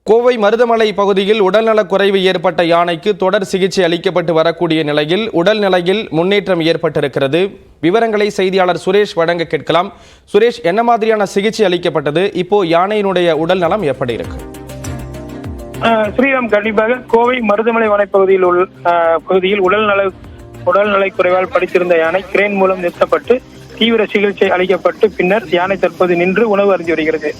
கோவை மருதமலை பகுதியில் உடல்நலக் குறைவு ஏற்பட்ட யானைக்கு தொடர் சிகிச்சை அளிக்கப்பட்டு வரக்கூடிய நிலையில் உடல்நிலையில் முன்னேற்றம் ஏற்பட்டிருக்கிறது. விவரங்களை செய்தியாளர் சுரேஷ் வழங்க கேட்கலாம். சுரேஷ், என்ன மாதிரியான சிகிச்சை அளிக்கப்பட்டது? இப்போ யானையினுடைய உடல் நலம் எப்படி இருக்கு? ஸ்ரீராம், கண்டிப்பாக கோவை மருதமலை வனப்பகுதியில் உடல்நலை குறைவால் படித்திருந்த யானை கிரேன் மூலம் நிறுத்தப்பட்டு தீவிர சிகிச்சை அளிக்கப்பட்டு பின்னர் யானை தற்போது நின்று உணவு அருந்தி வருகிறது.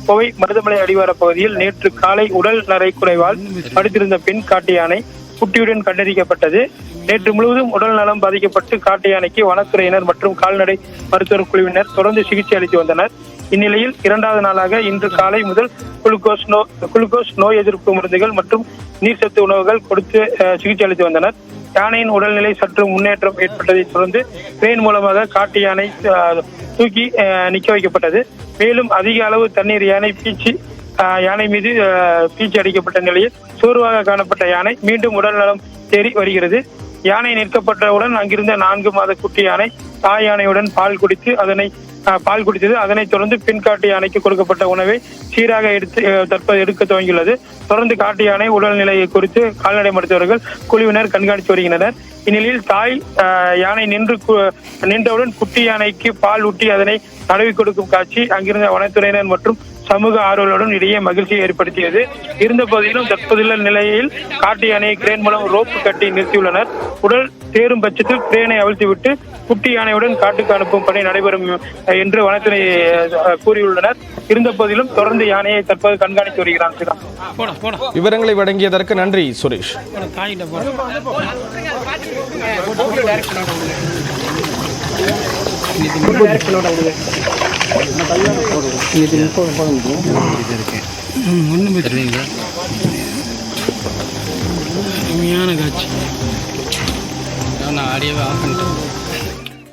கோவை மருதமலை அடிவார பகுதியில் நேற்று காலை உடல் நரைக்குறைவால் படுத்திருந்த பெண் காட்டு யானை குட்டியுடன் கண்டறியப்பட்டது. நேற்று முழுவதும் உடல் நலம் பாதிக்கப்பட்டு காட்டு யானைக்கு வனத்துறையினர் மற்றும் கால்நடை மருத்துவர் குழுவினர் தொடர்ந்து சிகிச்சை அளித்து வந்தனர். இந்நிலையில் இரண்டாவது நாளாக இன்று காலை முதல் குளுக்கோஸ் நோய் எதிர்ப்பு மருந்துகள் மற்றும் நீர்சத்து உணவுகள் கொடுத்து சிகிச்சை அளித்து வந்தனர். யானையின் உடல்நிலை சற்று முன்னேற்றம் ஏற்பட்டதை தொடர்ந்து கிரேன் மூலமாக காட்டு யானை தூக்கி நிக்க வைக்கப்பட்டது. மேலும் அதிக அளவு தண்ணீர் யானை மீது பீச்சி அடிக்கப்பட்ட நிலையில் சோர்வாக காணப்பட்ட யானை மீண்டும் உடல் நலம் தேறி வருகிறது. யானை நிற்கப்பட்டவுடன் அங்கிருந்த 4 மாத குட்டி யானை தாய் யானையுடன் பால் குடித்தது. அதனைத் தொடர்ந்து பெண் காட்டு யானைக்கு கொடுக்கப்பட்ட உணவை சீராக தற்போது எடுக்க துவங்கியுள்ளது. தொடர்ந்து காட்டு யானை உடல்நிலையை குறித்து கால்நடை மருத்துவர்கள் குழுவினர் கண்காணித்து வருகின்றனர். இந்நிலையில் தாய் யானை நின்றவுடன் குட்டி யானைக்கு பால் ஊட்டி அதனை தடவி கொடுக்கும் காட்சி அங்கிருந்த வனத்துறையினர் மற்றும் சமூக ஆர்வலருடன் இடையே மகிழ்ச்சியை ஏற்படுத்தியது. இருந்த போதிலும் தற்போதுள்ள நிலையில் காட்டு யானையை கிரேன் மூலம் ரோப்பு கட்டி நிறுத்தியுள்ளனர். உடல் தேரும் பட்சத்தில் கிரேனை அவிழ்த்துவிட்டு குட்டி யானையுடன் காட்டுக்கு அனுப்பும் பணி நடைபெறும் என்று வனத்துறை கூறியுள்ளனர். இருந்த போதிலும் தொடர்ந்து யானையை தற்போது கண்காணித்து வருகிறார். விவரங்களை வழங்கியதற்கு நன்றி சுரேஷ். காட்சி நான் ஆடியோவை ஆஃப் பண்ணிட்டேன்.